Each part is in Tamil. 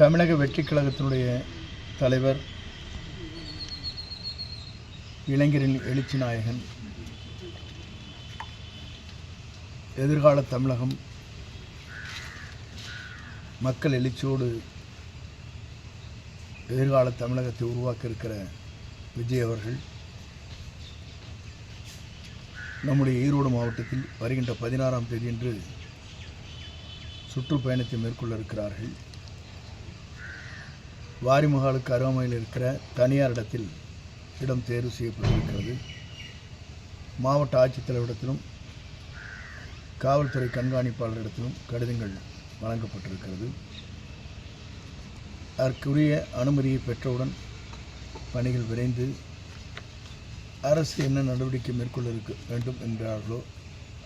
தமிழக வெற்றி கழகத்தினுடைய தலைவர் இளைஞரின் எழுச்சி நாயகன், எதிர்கால தமிழகம் மக்கள் எழுச்சியோடு எதிர்கால தமிழகத்தை உருவாக்க இருக்கிற விஜய் அவர்கள் நம்முடைய ஈரோடு மாவட்டத்தில் வருகின்ற 16ஆம் தேதியன்று சுற்றுப்பயணத்தை மேற்கொள்ள இருக்கிறார்கள். வாரிமுகாலுக்கு அருகாமையில் இருக்கிற தனியார் இடத்தில் இடம் தேர்வு செய்யப்பட்டிருக்கிறது. மாவட்ட ஆட்சித்தலைவரிடத்திலும் காவல்துறை கண்காணிப்பாளரிடத்திலும் கடிதங்கள் வழங்கப்பட்டிருக்கிறது. அதற்குரிய அனுமதியை பெற்றவுடன் பணிகள் விரைந்து அரசு என்ன நடவடிக்கை மேற்கொள்ள வேண்டும் என்கிறார்களோ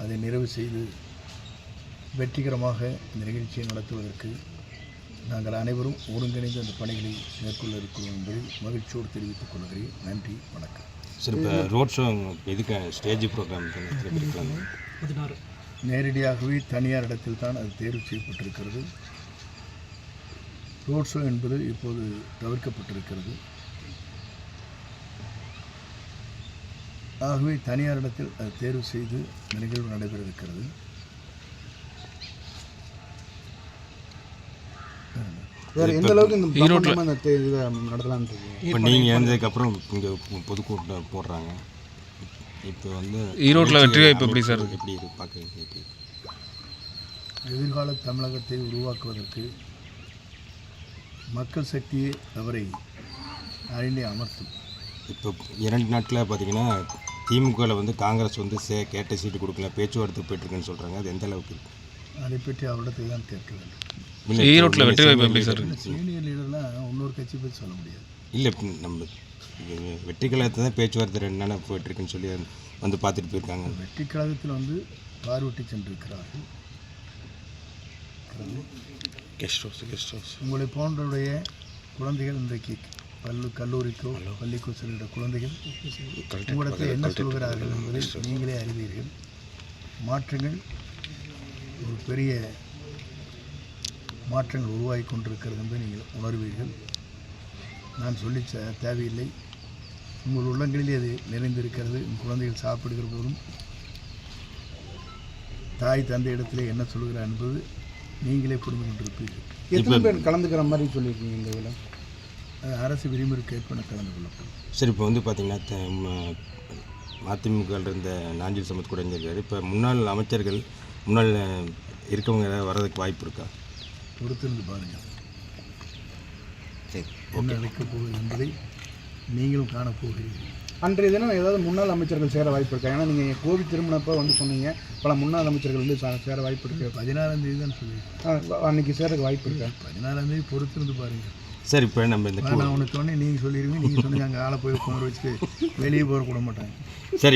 அதை நிறைவு செய்து வெற்றிகரமாக இந்த நிகழ்ச்சியை நடத்துவதற்கு நாங்கள் அனைவரும் ஒருங்கிணைந்து அந்த பணிகளை மேற்கொள்ள இருக்கிறோம் என்பதை மகிழ்ச்சியோடு தெரிவித்துக் கொள்கிறேன். நன்றி, வணக்கம். சார், இப்போ ரோட் ஷோ எதுக்கு ஸ்டேஜ் ப்ரோக்ராம் நேரடியாகவே தனியார் இடத்தில் தான் அது தேர்வு செய்யப்பட்டிருக்கிறது. ரோட் ஷோ என்பது இப்போது தவிர்க்கப்பட்டிருக்கிறது. ஆகவே தனியார் இடத்தில் அது தேர்வு செய்து நிகழ்வு நடைபெற இருக்கிறது. எந்த அளவுக்கு இந்த ஈரோட்டில் நடத்தலாம்னு இப்போ நீங்கள் இருந்ததுக்கப்புறம் இங்கே பொதுக்கூட்டம் போடுறாங்க. இப்போ வந்து ஈரோட்டில் வெற்றி வாய்ப்பு எப்படி சார் எப்படி பார்க்க எதிர்கால தமிழகத்தை உருவாக்குவதற்கு மக்கள் சக்தியை அவரை அறிந்தே அமர்த்தும். இப்போ 2 நாட்டில் பார்த்தீங்கன்னா திமுகவில் வந்து காங்கிரஸ் வந்து கேட்ட சீட்டு கொடுக்கல, பேச்சுவார்த்தை போயிட்டுருக்குன்னு சொல்கிறாங்க. அது எந்த அளவுக்கு இருக்குது? அதை பற்றி அவரிடத்தில் தான் கேட்க வேண்டும். ஈரோட்டில் வெற்றி வாய்ப்பு எப்படி சார்? சீனியர் லீடர்லாம் இன்னொரு கட்சி பற்றி சொல்ல முடியாது. இல்லை, நம்ம வெற்றி கழகத்தை தான் பேச்சுவார்த்தை 2 நாளாக போயிட்டுருக்குன்னு சொல்லி வந்து பார்த்துட்டு போயிருக்காங்க. வெற்றி கழகத்தில் வந்து பார்வையிட்டு சென்றிருக்கிறார்கள். கெஸ்ட் ஹவுஸ் உங்களை போன்றவுடைய குழந்தைகள் இன்றைக்கு கல்லூரிக்கோ பள்ளிக்கோ செல்கிற குழந்தைகள் உங்களிடத்தில் என்ன சொல்கிறார்கள் என்பதை நீங்களே அறிவீர்கள். மாற்றங்கள் ஒரு பெரிய மாற்றங்கள் உருவாகி கொண்டிருக்கிறது என்பதை நீங்கள் உணர்வீர்கள். நான் சொல்லி தேவையில்லை. உங்கள் உள்ளங்களிலே அது நிறைந்திருக்கிறது. உங்கள் குழந்தைகள் சாப்பிடுகிற போதும் தாய் தந்தை இடத்திலே என்ன சொல்கிறார் என்பது நீங்களே புரிந்து கொண்டிருப்பீர்கள். எத்தனை பேர் கலந்துக்கிற மாதிரி சொல்லியிருக்கீங்க இந்த விழா? அரசு விதிமுறைக்கு ஏற்ப கலந்து கொள்ளப்படும். சரி, இப்போ வந்து பார்த்திங்கன்னா அதிமுக இருந்த நாஞ்சில் சமத் கூட இருந்திருக்காரு. இப்போ முன்னாள் அமைச்சர்கள் முன்னாள் இருக்கவங்க ஏதாவது வர்றதுக்கு வாய்ப்பு இருக்கா? பொறுத்திருந்து பாருங்கள் என்ன நடக்கப் போகுது என்பதை நீங்களும் காணப்போகிறீர்கள். அன்றைய தினம் ஏதாவது முன்னாள் அமைச்சர்கள் சேர வாய்ப்பு இருக்கா? ஏன்னா நீங்கள் கோவில் திருமணப்போ வந்து சொன்னீங்க பல முன்னாள் அமைச்சர்கள் வந்து சேர வாய்ப்பு இருக்கு. 16ஆம் தேதி தான் சொல்லியிருக்கேன். அன்றைக்கி சேரக்கு வாய்ப்பு இருக்கா? 16ஆம் தேதி பொறுத்திருந்து பாருங்கள். சரி, இப்போ நம்ம இந்த நான் உனக்கு சொன்னேன், நீங்கள் சொல்லிடுவீங்க. நீங்கள் சொன்னீங்க அங்கே ஆளை போய் குமர வச்சுட்டு வெளியே போக கூட மாட்டாங்க. சரி.